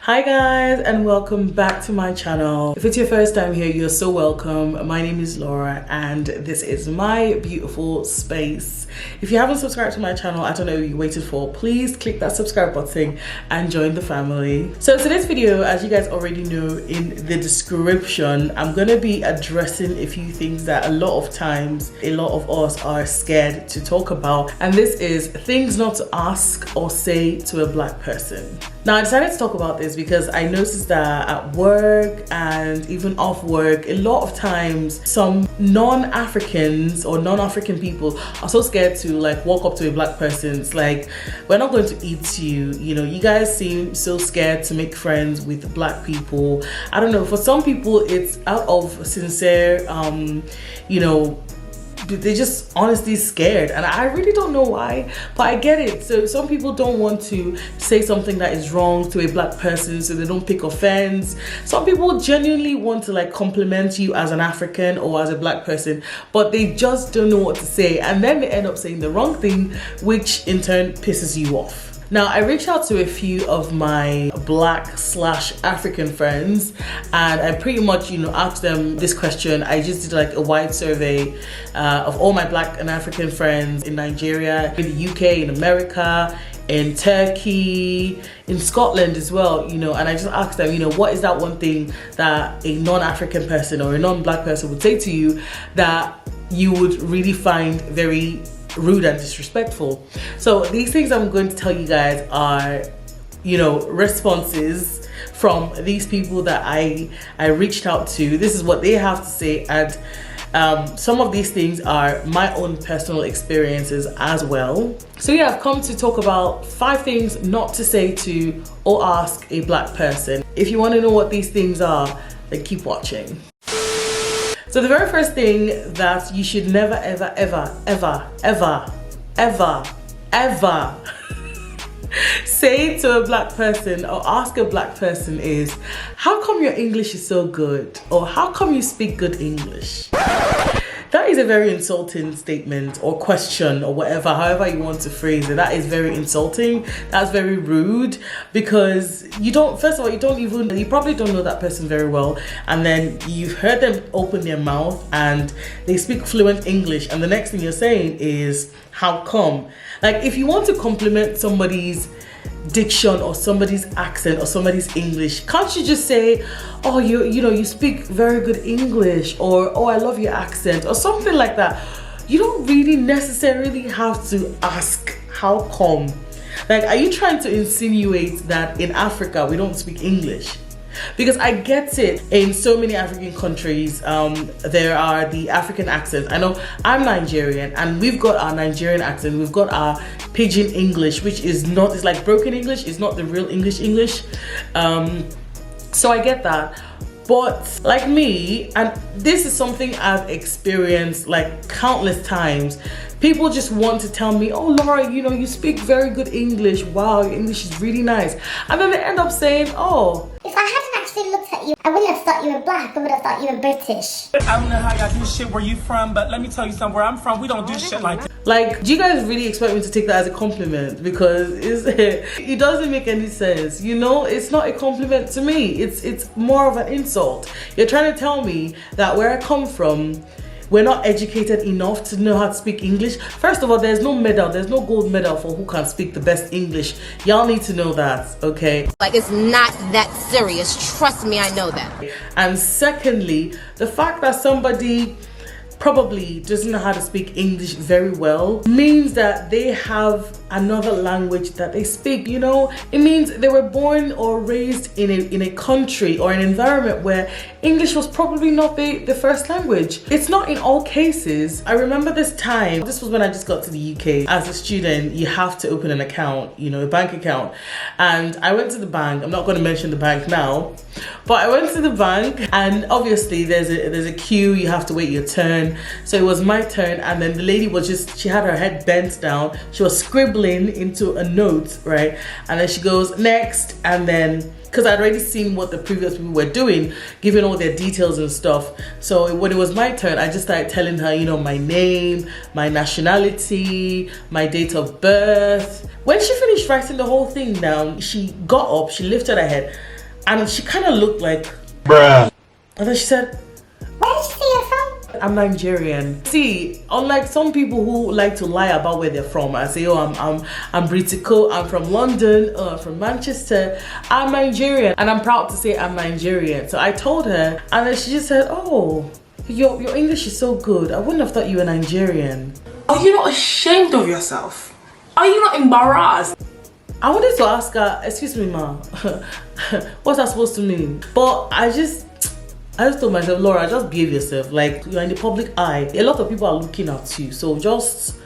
Hi guys, and welcome back to my channel. If it's your first time here, you're so welcome. My name is Laura and this is my beautiful space. If you haven't subscribed to my channel, I don't know what you waited for, please click that subscribe button and join the family. So today's video, as you guys already know in the description, I'm gonna be addressing a few things that a lot of times a lot of us are scared to talk about, and this is things not to ask or say to a black person. Now I decided to talk about this because I noticed that at work and even off work, a lot of times some non-Africans or non-African people are so scared to like walk up to a black person. It's like, we're not going to eat you, you know, you guys seem so scared to make friends with black people. I don't know, for some people it's out of sincere you know, they're just honestly scared, and I really don't know why, but I get it. So some people don't want to say something that is wrong to a black person so they don't pick offense. Some people genuinely want to like compliment you as an African or as a black person, but they just don't know what to say, and then they end up saying the wrong thing, which in turn pisses you off. Now, I reached out to a few of my black/African friends and I pretty much, you know, asked them this question. I just did like a wide survey of all my black and African friends in Nigeria, in the UK, in America, in Turkey, in Scotland as well, you know, and I just asked them, you know, what is that one thing that a non-African person or a non-black person would say to you that you would really find very rude and disrespectful. So these things I'm going to tell you guys are, you know, responses from these people that I reached out to. This is what they have to say, and some of these things are my own personal experiences as well. So yeah, I've come to talk about 5 things not to say to or ask a black person. If you want to know what these things are, then keep watching. So the very first thing that you should never, ever, ever, ever, ever, ever, ever say to a black person or ask a black person is, how come your English is so good? Or how come you speak good English? That is a very insulting statement or question or whatever, however you want to phrase it. That is very insulting. That's very rude, because you don't, first of all, you probably don't know that person very well, and then you've heard them open their mouth and they speak fluent English, and the next thing you're saying is, how come? Like, if you want to compliment somebody's diction or somebody's accent or somebody's English, can't you just say, oh, you know, you speak very good English, or oh, I love your accent, or something like that? You don't really necessarily have to ask how come. Like, are you trying to insinuate that in Africa we don't speak English? Because I get it, in so many African countries there are the African accents. I know I'm Nigerian and we've got our Nigerian accent, we've got our pidgin English, which is not, it's like broken English, it's not the real English. So I get that, but like me, and this is something I've experienced like countless times, people just want to tell me, oh Laura, you know, you speak very good English, wow, your English is really nice, and then they end up saying, oh, if I hadn't actually looked at you, I wouldn't have thought you were black, I would have thought you were British. I don't know how y'all do shit where you from, but let me tell you something, where I'm from, we don't do shit like that. Like, do you guys really expect me to take that as a compliment? Because it doesn't make any sense, you know? It's not a compliment to me, it's more of an insult. You're trying to tell me that where I come from, we're not educated enough to know how to speak English. First of all, there's no medal, there's no gold medal for who can speak the best English. Y'all need to know that, okay? Like, it's not that serious. Trust me, I know that. And secondly, the fact that somebody probably doesn't know how to speak English very well means that they have another language that they speak, you know? It means they were born or raised in a country or an environment where English was probably not the first language. It's not in all cases. I remember this time, this was when I just got to the UK. As a student, you have to open an account, you know, a bank account. And I went to the bank, I'm not going to mention the bank now, but I went to the bank and obviously there's a queue, you have to wait your turn. So it was my turn, and then the lady was just, she had her head bent down, she was scribbling into a note, right? And then she goes, next, and then, because I'd already seen what the previous people were doing, giving all their details and stuff. So when it was my turn, I just started telling her, you know, my name, my nationality, my date of birth. When she finished writing the whole thing down, she got up, she lifted her head, And she kind of looked like, Bruh. and then she said, Where did you say you're from? I'm Nigerian. See, unlike some people who like to lie about where they're from, I say, oh, I'm Britico, I'm from London, I'm from Manchester, I'm Nigerian, and I'm proud to say I'm Nigerian. So I told her, and then she just said, oh, your English is so good. I wouldn't have thought you were Nigerian. Are you not ashamed of yourself? Are you not embarrassed? I wanted to ask her, excuse me, ma, what's that supposed to mean? But I just told myself, Laura, just behave yourself. Like, you're in the public eye. A lot of people are looking at you. So just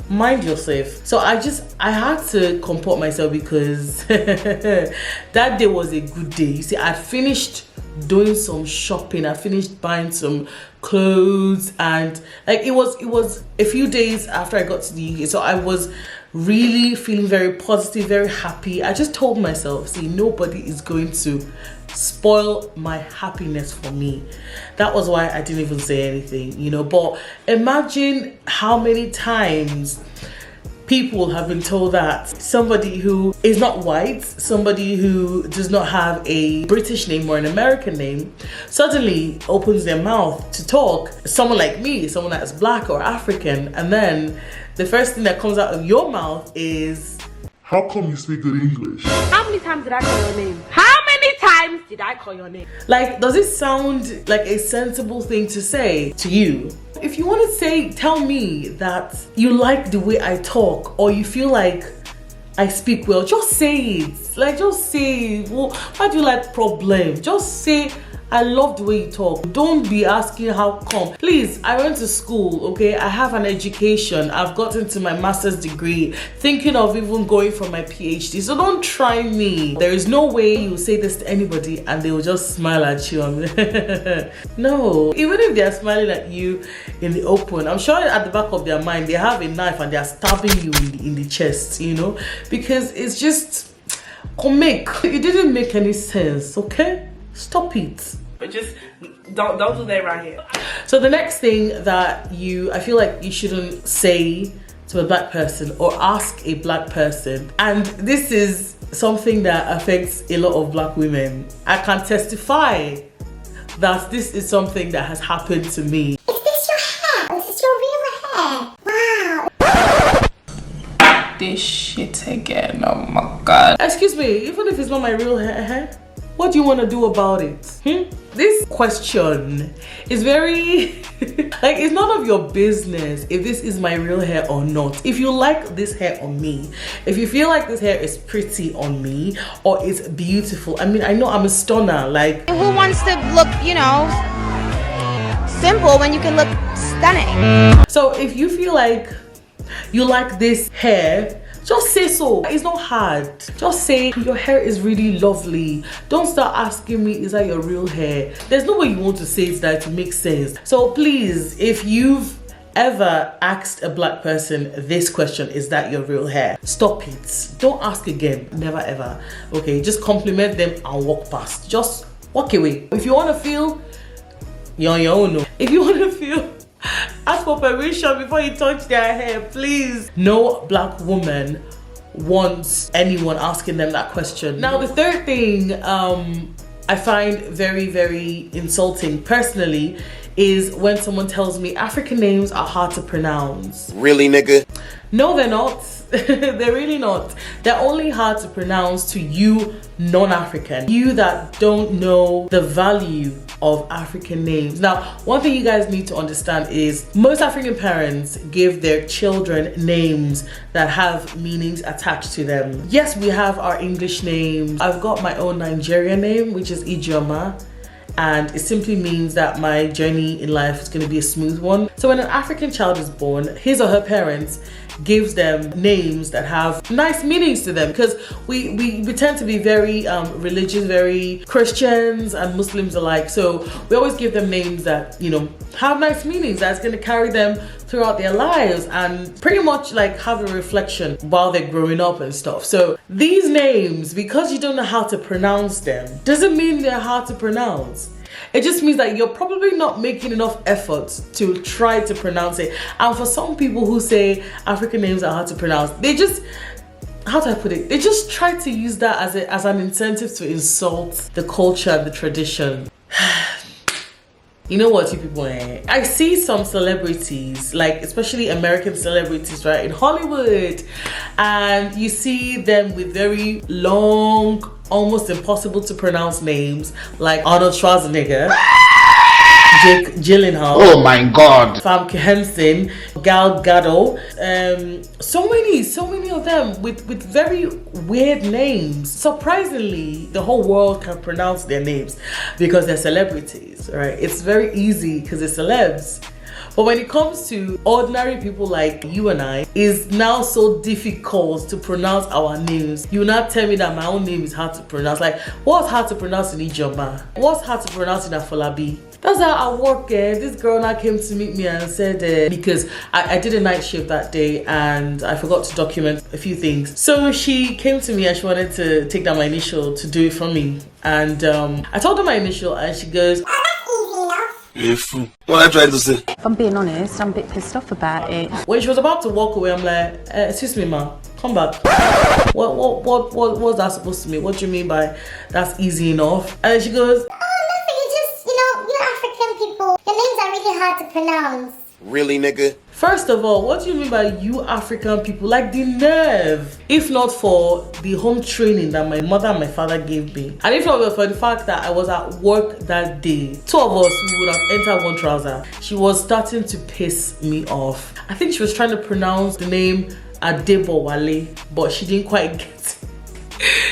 mind yourself. So I had to comport myself because that day was a good day. You see, I finished doing some shopping. I finished buying some clothes, and like it was a few days after I got to the UK. So I was really feeling very positive, very happy. I just told myself, see, nobody is going to spoil my happiness for me. That was why I didn't even say anything, you know. But imagine how many times people have been told that somebody who is not white, somebody who does not have a British name or an American name, suddenly opens their mouth to talk. Someone like me, someone that's black or African, and then the first thing that comes out of your mouth is, how come you speak good English? How many times did I call your name? How many times did I call your name? like, does it sound like a sensible thing to say to you? If you want to say, tell me that you like the way I talk, or you feel like I speak well, just say it. Like, just say, well, why do you like problem? Just say, I love the way you talk. Don't be asking how come. Please, I went to school, okay? I have an education. I've gotten to my master's degree, thinking of even going for my PhD. So don't try me. There is no way you will say this to anybody and they will just smile at you. No, even if they're smiling at you in the open, I'm sure at the back of their mind, they have a knife and they're stabbing you in the chest, you know? Because it's just, comic. It didn't make any sense, okay? Stop it. But just don't do that right here. So the next thing that I feel like you shouldn't say to a black person or ask a black person, and this is something that affects a lot of black women. I can testify that this is something that has happened to me. Is this your hair? Is this your real hair? Wow. This shit again. Oh my god. Excuse me, even if it's not my real hair, what do you want to do about it? This question is very like, it's none of your business if this is my real hair or not. If you like this hair on me, if you feel like this hair is pretty on me or it's beautiful, I mean, I know I'm a stunner, like, Who wants to look, you know, simple when you can look stunning? so if you feel like you like this hair, just say so. It's not hard. Just say, your hair is really lovely. Don't start asking me, is that your real hair? There's no way you want to say it that to make sense. So please, if you've ever asked a black person this question, is that your real hair? Stop it. Don't ask again. Never ever. Okay, just compliment them and walk past. Just walk away. If you want to feel, you're on your own. If you want to feel, ask for permission before you touch their hair, please. No black woman wants anyone asking them that question. Now, the third thing I find very, very insulting personally is when someone tells me African names are hard to pronounce. Really, nigga? No, they're not. They're really not. They're only hard to pronounce to you non-African, you that don't know the value of African names. Now, one thing you guys need to understand is most African parents give their children names that have meanings attached to them. Yes, we have our English names. I've got my own Nigerian name, which is Ijeoma, and it simply means that my journey in life is going to be a smooth one. So when an African child is born, his or her parents gives them names that have nice meanings to them, because we tend to be very religious, very Christians and Muslims alike. So we always give them names that, you know, have nice meanings that's going to carry them throughout their lives and pretty much like have a reflection while they're growing up and stuff. So these names, because you don't know how to pronounce them, doesn't mean they're hard to pronounce. It just means that you're probably not making enough effort to try to pronounce it. And for some people who say African names are hard to pronounce, they just, how do I put it? They just try to use that as an incentive to insult the culture and the tradition. You know what, you people, I see some celebrities, like especially American celebrities, right, in Hollywood, and you see them with very long, almost impossible to pronounce names, like Arnold Schwarzenegger, Jake Gyllenhaal, oh my god, Famke Henson, Gal Gadot, so many of them with very weird names. Surprisingly, the whole world can pronounce their names because they're celebrities, right? It's very easy because they're celebs. But when it comes to ordinary people like you and I, it's now so difficult to pronounce our names. You will not tell me that my own name is hard to pronounce. Like, what's hard to pronounce in Ijoma? What's hard to pronounce in Afolabi? That's how I work. This girl now came to meet me and said, because I did a night shift that day and I forgot to document a few things. So she came to me and she wanted to take down my initial to do it for me. And I told her my initial and she goes, what am I trying to say? If I'm being honest, I'm a bit pissed off about it. when she was about to walk away, I'm like, excuse me, ma, come back. What's that supposed to mean? What do you mean by that's easy enough? And then she goes, you African people, your names are really hard to pronounce. Really, nigga? first of all, what do you mean by you African people? Like the nerve. If not for the home training that my mother and my father gave me, and if not for the fact that I was at work that day, two of us, we would have entered one trouser. She was starting to piss me off. I think she was trying to pronounce the name Adebowale, but she didn't quite get it.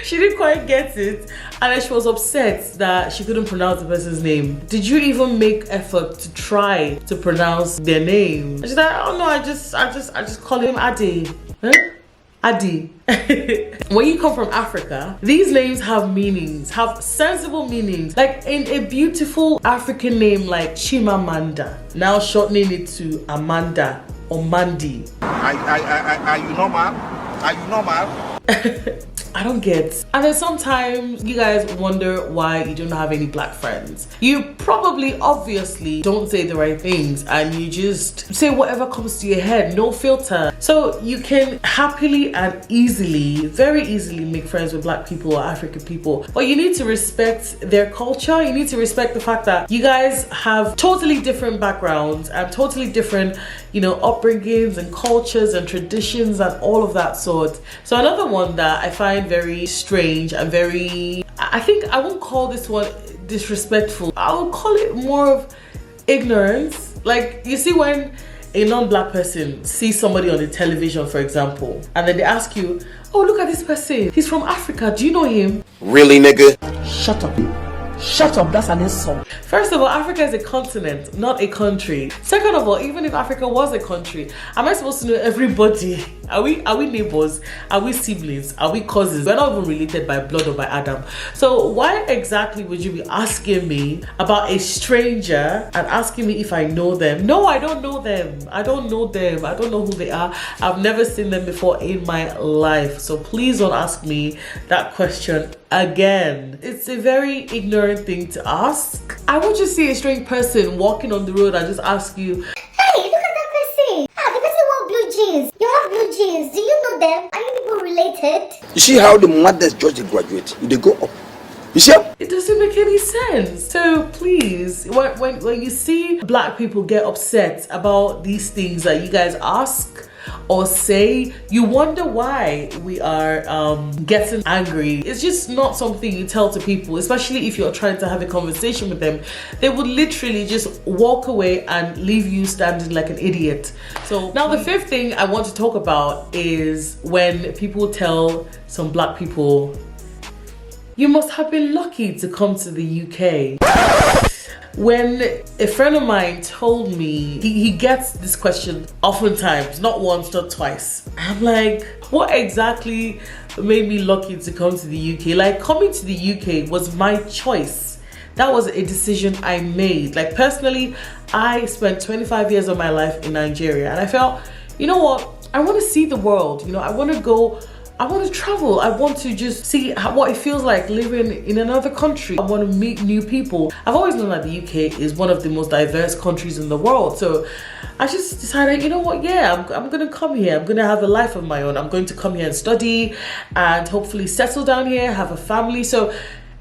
She didn't quite get it, and then she was upset that she couldn't pronounce the person's name. Did you even make effort to try to pronounce their name? And she's like, oh no, I just call him Adi. Huh? Adi. When you come from Africa, these names have meanings, have sensible meanings. Like in a beautiful African name like Chimamanda, now shortening it to Amanda or Mandy. Are you normal? Are you normal? I don't get. And then sometimes you guys wonder why you don't have any black friends. You probably obviously don't say the right things and you just say whatever comes to your head, no filter. So you can happily and easily, very easily make friends with black people or African people. But you need to respect their culture. You need to respect the fact that you guys have totally different backgrounds and totally different, you know, upbringings and cultures and traditions and all of that sort. So another one that I find very strange and very, I think I won't call this one disrespectful. I will call it more of ignorance. Like, you see when a non-black person sees somebody on the television, for example, and then they ask you, oh, look at this person, he's from Africa, do you know him? Really, nigga? Shut up. Shut up, that's an insult. First of all, Africa is a continent, not a country. Second of all, even if Africa was a country, am I supposed to know everybody? Are we neighbors? Are we siblings? Are we cousins? We're not even related by blood or by Adam. So why exactly would you be asking me about a stranger and asking me if I know them? No, I don't know them. I don't know them. I don't know who they are. I've never seen them before in my life. So please don't ask me that question again. It's a very ignorant thing to ask. I would just see a strange person walking on the road and just ask you, Hey, look at that person. The person wore blue jeans. You have blue jeans. Do you know them? Are you people related? You see how the mothers just graduate? They go up. You see? it doesn't make any sense. So please, when you see black people get upset about these things that you guys ask or say, you wonder why we are getting angry. It's just not something you tell to people, especially if you're trying to have a conversation with them. They would literally just walk away and leave you standing like an idiot. So now the fifth thing I want to talk about is when people tell some black people, you must have been lucky to come to the UK. When a friend of mine told me, he gets this question oftentimes, not once, not twice. I'm like, what exactly made me lucky to come to the UK? Like, coming to the UK was my choice. That was a decision I made. Like, personally, I spent 25 years of my life in Nigeria and I felt, you know what? I want to see the world. You know, I want to I want to travel. I want to just see what it feels like living in another country. I want to meet new people. I've always known that the UK is one of the most diverse countries in the world. So I just decided, you know what, yeah, I'm going to come here. I'm going to have a life of my own. I'm going to come here and study and hopefully settle down here, have a family. So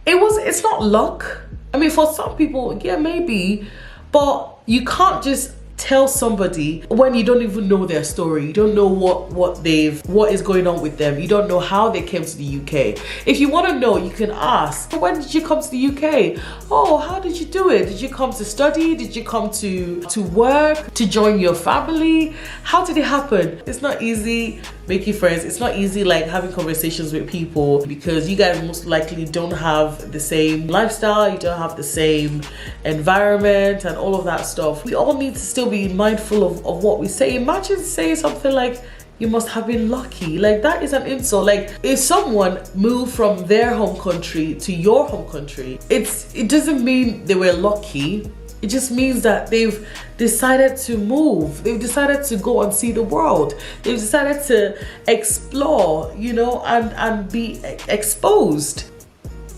it's not luck. I mean, for some people, yeah, maybe, but you can't just tell somebody when you don't even know their story. You don't know what is going on with them. You don't know how they came to the UK. If you want to know, you can ask, when did you come to the UK? Oh, how did you do it? Did you come to study? Did you come to work? To join your family? How did it happen? It's not easy making friends. It's not easy like having conversations with people because you guys most likely don't have the same lifestyle, you don't have the same environment and all of that stuff. We all need to still be mindful of what we say. Imagine saying something like, you must have been lucky. Like, that is an insult. Like, if someone moved from their home country to your home country, it doesn't mean they were lucky. It just means that they've decided to move. They've decided to go and see the world. They've decided to explore, you know, and be exposed.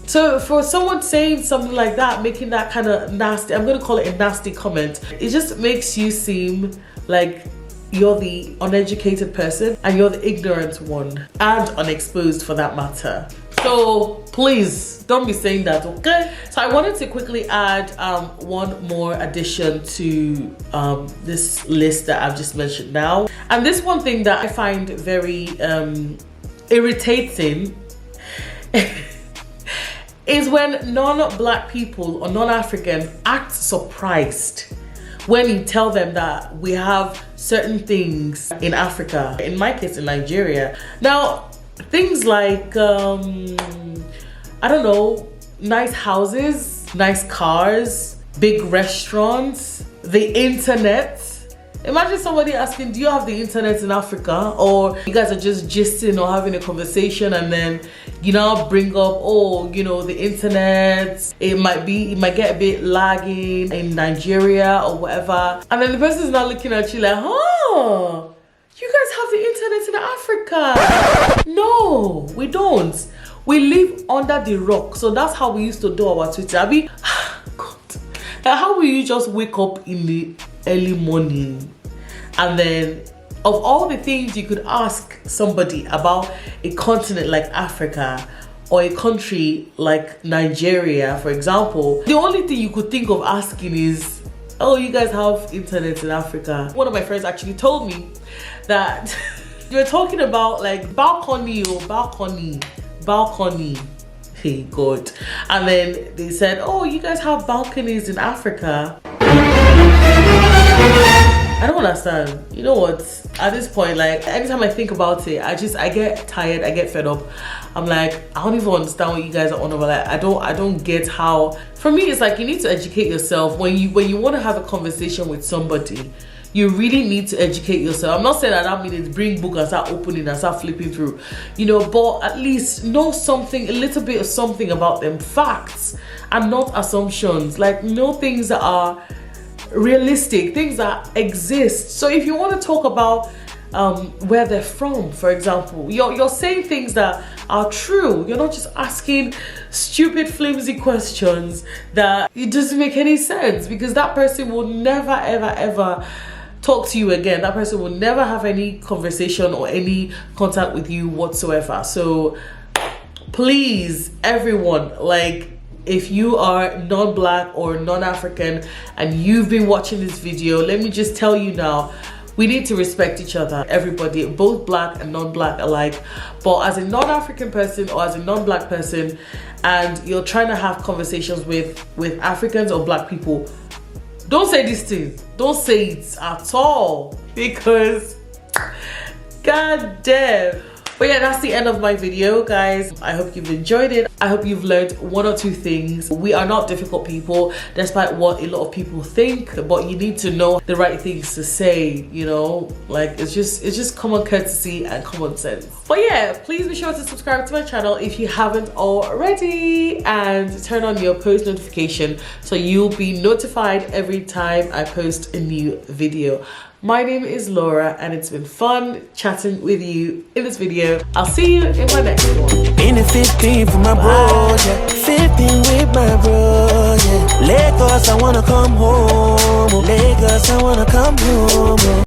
So for someone saying something like that, making that kind of nasty, I'm going to call it a nasty comment, it just makes you seem like you're the uneducated person and you're the ignorant one and unexposed for that matter. So please don't be saying that, okay? So I wanted to quickly add one more addition to this list that I've just mentioned now. And this one thing that I find very irritating is when non-Black people or non-African act surprised when you tell them that we have certain things in Africa, in my case in Nigeria. Now, things like, I don't know, nice houses, nice cars, big restaurants, the internet. Imagine somebody asking, do you have the internet in Africa? Or you guys are just gisting or having a conversation and then you now bring up, oh, you know, the internet, it might get a bit lagging in Nigeria or whatever. And then the person is now looking at you like, oh, you guys have the internet in Africa. No, we don't. We live under the rock. So that's how we used to do our Twitter. I mean, God. Like, how will you just wake up in the early morning and then of all the things you could ask somebody about a continent like Africa or a country like Nigeria, for example, the only thing you could think of asking is, oh, you guys have internet in Africa. One of my friends actually told me that you were talking about like balcony. Hey God. And then they said, oh, you guys have balconies in Africa. I don't understand. You know what? At this point, like, anytime I think about it, I get tired, I get fed up. I'm like, I don't even understand what you guys are on about. Like, I don't get how. For me, it's like you need to educate yourself. When you want to have a conversation with somebody, you really need to educate yourself. I'm not saying that means bring book and start opening and start flipping through, you know, but at least know something, a little bit of something about them, facts and not assumptions. Like, know things that are realistic, things that exist. So if you want to talk about where they're from, for example, you're saying things that are true. You're not just asking stupid flimsy questions that it doesn't make any sense, because that person will never ever talk to you again. That person will never have any conversation or any contact with you whatsoever. So please, everyone, like, if you are non-Black or non-African and you've been watching this video, let me just tell you now, we need to respect each other, everybody, both Black and non-Black alike. But as a non-African person or as a non-Black person, and you're trying to have conversations with Africans or Black people, don't say this thing. Don't say it at all, because god damn. But yeah, that's the end of my video, guys. I hope you've enjoyed it. I hope you've learned one or two things. We are not difficult people, despite what a lot of people think, but you need to know the right things to say, you know? Like, it's just common courtesy and common sense. But yeah, please be sure to subscribe to my channel if you haven't already, and turn on your post notification so you'll be notified every time I post a new video. My name is Laura, and it's been fun chatting with you in this video. I'll see you in my next one. In the 15 for my bro, yeah. 15 with my bro, yeah. Lagos, I wanna come home. Lagos, I wanna come home.